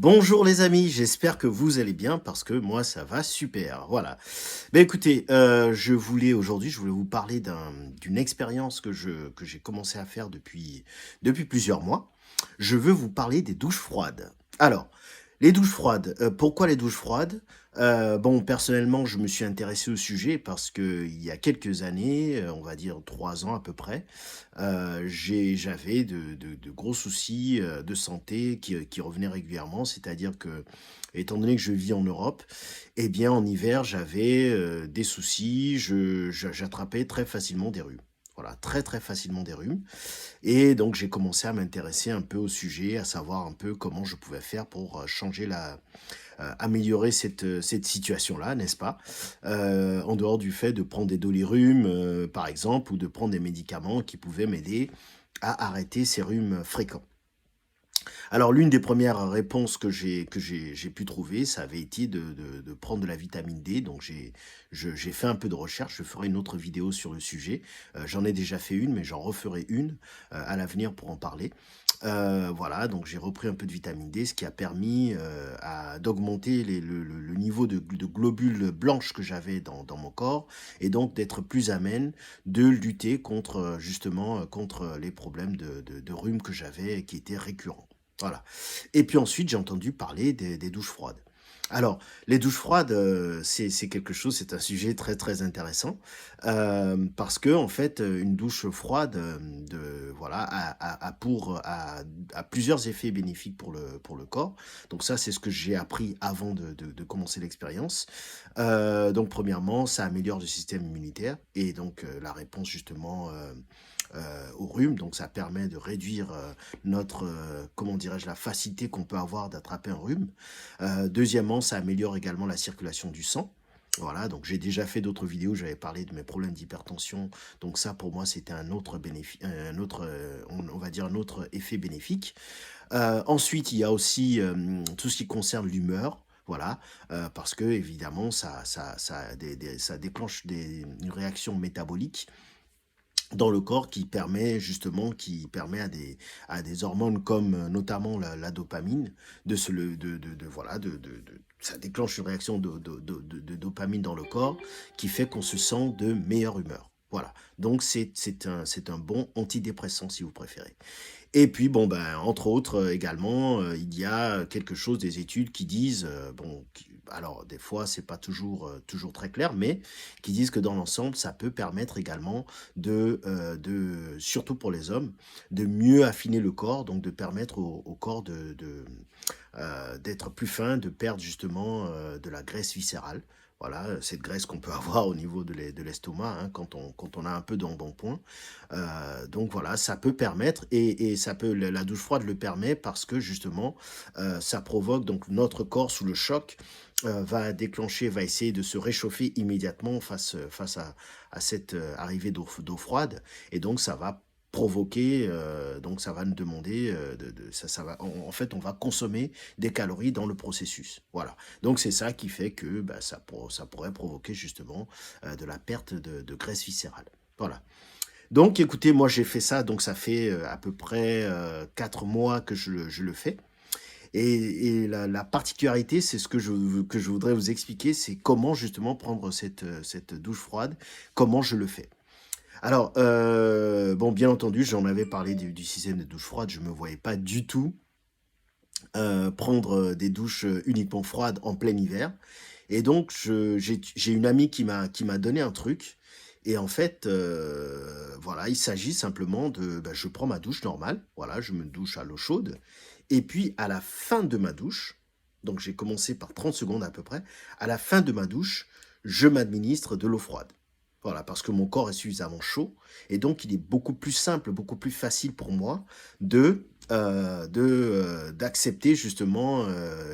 Bonjour les amis, j'espère que vous allez bien parce que moi ça va super, voilà. Ben écoutez, je voulais vous parler d'une expérience que j'ai commencé à faire depuis plusieurs mois. Je veux vous parler des douches froides. Alors, les douches froides, pourquoi les douches froides? Bon, personnellement, je me suis intéressé au sujet parce que il y a quelques années, on va dire 3 ans à peu près, j'avais de gros soucis de santé qui revenaient régulièrement. C'est-à-dire que, étant donné que je vis en Europe, eh bien, en hiver, j'avais des soucis, j'attrapais très facilement des rhumes. Voilà, très très facilement des rhumes. Et donc, j'ai commencé à m'intéresser un peu au sujet, à savoir un peu comment je pouvais faire pour améliorer cette situation-là, n'est-ce pas? En dehors du fait de prendre des doliprane, par exemple, ou de prendre des médicaments qui pouvaient m'aider à arrêter ces rhumes fréquents. Alors, l'une des premières réponses que j'ai pu trouver, ça avait été de prendre de la vitamine D. Donc, j'ai fait un peu de recherche. Je ferai une autre vidéo sur le sujet. J'en ai déjà fait une, mais j'en referai une à l'avenir pour en parler. Voilà, donc j'ai repris un peu de vitamine D, ce qui a permis d'augmenter le niveau de globules blanches que j'avais dans mon corps, et donc d'être plus amène de lutter contre, justement, contre les problèmes de rhume que j'avais et qui étaient récurrents. Voilà. Et puis ensuite, j'ai entendu parler des douches froides. Alors, les douches froides, c'est quelque chose, c'est un sujet très très intéressant, parce que en fait, une douche froide, voilà, a plusieurs effets bénéfiques pour le corps. Donc ça, c'est ce que j'ai appris avant de commencer l'expérience. Donc premièrement, ça améliore le système immunitaire et donc la réponse justement au rhume. Donc ça permet de réduire notre, comment dirais-je, la facilité qu'on peut avoir d'attraper un rhume. Deuxièmement, ça améliore également la circulation du sang. Voilà, donc j'ai déjà fait d'autres vidéos où j'avais parlé de mes problèmes d'hypertension. Donc ça, pour moi, c'était un autre bénéfice, un autre, on va dire un autre effet bénéfique. Ensuite, il y a aussi tout ce qui concerne l'humeur. Voilà, parce que évidemment, ça déclenche une réaction métabolique dans le corps qui permet à des hormones comme notamment la dopamine voilà, ça déclenche une réaction de dopamine dans le corps qui fait qu'on se sent de meilleure humeur. Voilà, donc c'est un bon antidépressant si vous préférez. Et puis, bon, ben, entre autres, également, il y a quelque chose, des études qui disent, bon, alors des fois, c'est pas toujours très clair, mais qui disent que dans l'ensemble, ça peut permettre également surtout pour les hommes, de mieux affiner le corps, donc de permettre au corps d'être plus fin, de perdre justement de la graisse viscérale. Voilà, cette graisse qu'on peut avoir au niveau de l'estomac hein, quand on a un peu d'embonpoint. Donc voilà, ça peut permettre, et la douche froide le permet parce que justement, ça provoque donc notre corps sous le choc, va essayer de se réchauffer immédiatement face à cette arrivée d'eau froide, et donc ça va provoquer, donc ça va nous demander, ça va, en fait, on va consommer des calories dans le processus. Voilà. Donc c'est ça qui fait que bah, ça pourrait provoquer justement de la perte de graisse viscérale. Voilà. Donc écoutez, moi j'ai fait ça, donc ça fait à peu près 4 mois que je le fais. Et la particularité, c'est ce que je voudrais vous expliquer, c'est comment justement prendre cette douche froide, comment je le fais. Alors, bon, bien entendu, j'en avais parlé du système de douche froide, je ne me voyais pas du tout prendre des douches uniquement froides en plein hiver. Et donc, j'ai une amie qui m'a donné un truc. Et en fait, voilà, il s'agit simplement ben, je prends ma douche normale, voilà, je me douche à l'eau chaude. Et puis, à la fin de ma douche, donc j'ai commencé par 30 secondes à peu près, à la fin de ma douche, je m'administre de l'eau froide. Voilà, parce que mon corps est suffisamment chaud. Et donc, il est beaucoup plus simple, beaucoup plus facile pour moi d'accepter justement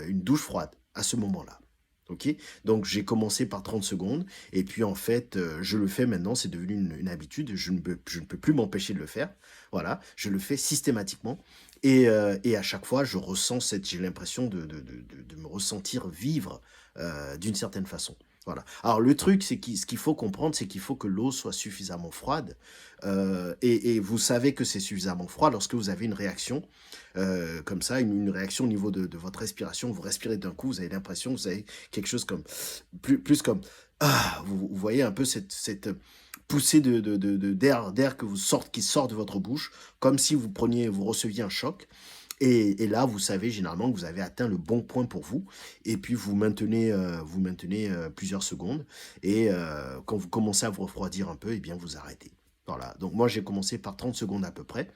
une douche froide à ce moment-là. Ok, donc j'ai commencé par 30 secondes et puis en fait je le fais maintenant, c'est devenu une habitude, je ne peux plus m'empêcher de le faire. Voilà, je le fais systématiquement et à chaque fois j'ai l'impression de me ressentir vivre d'une certaine façon. Voilà. Alors le truc, c'est ce qu'il faut comprendre, c'est qu'il faut que l'eau soit suffisamment froide. Et vous savez que c'est suffisamment froid lorsque vous avez une réaction comme ça, une réaction au niveau de votre respiration. Vous respirez d'un coup, vous avez l'impression que vous avez quelque chose comme, plus comme, ah, vous voyez un peu cette poussée d'air que qui sort de votre bouche, comme si vous receviez un choc. Et là, vous savez généralement que vous avez atteint le bon point pour vous. Et puis, vous maintenez plusieurs secondes. Et quand vous commencez à vous refroidir un peu, eh bien, vous arrêtez. Voilà. Donc, moi, j'ai commencé par 30 secondes à peu près.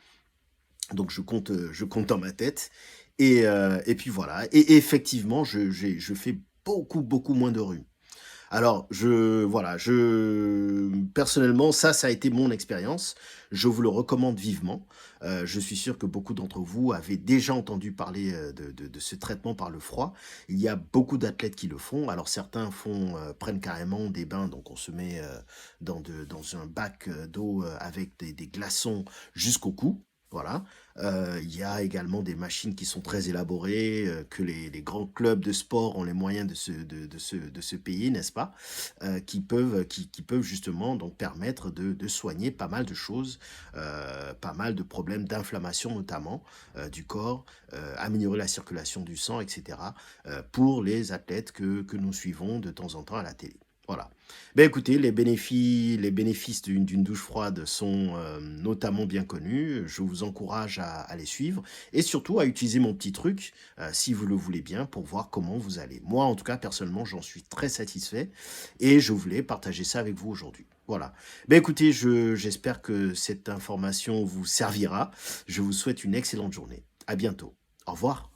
Donc, je compte dans ma tête. Et puis, voilà. Et effectivement, je fais beaucoup moins de rhume. Alors, voilà, personnellement, ça a été mon expérience. Je vous le recommande vivement. Je suis sûr que beaucoup d'entre vous avaient déjà entendu parler de ce traitement par le froid. Il y a beaucoup d'athlètes qui le font. Alors, certains prennent carrément des bains, donc on se met dans un bac d'eau avec des glaçons jusqu'au cou. Voilà. Il y a également des machines qui sont très élaborées, que les grands clubs de sport ont les moyens de se payer, n'est-ce pas? Qui peuvent justement donc permettre de soigner pas mal de choses, pas mal de problèmes d'inflammation notamment du corps, améliorer la circulation du sang, etc. Pour les athlètes que nous suivons de temps en temps à la télé. Voilà. Ben écoutez, les bénéfices d'une douche froide sont notamment bien connus. Je vous encourage à les suivre et surtout à utiliser mon petit truc, si vous le voulez bien, pour voir comment vous allez. Moi, en tout cas, personnellement, j'en suis très satisfait et je voulais partager ça avec vous aujourd'hui. Voilà. Ben écoutez, j'espère que cette information vous servira. Je vous souhaite une excellente journée. À bientôt. Au revoir.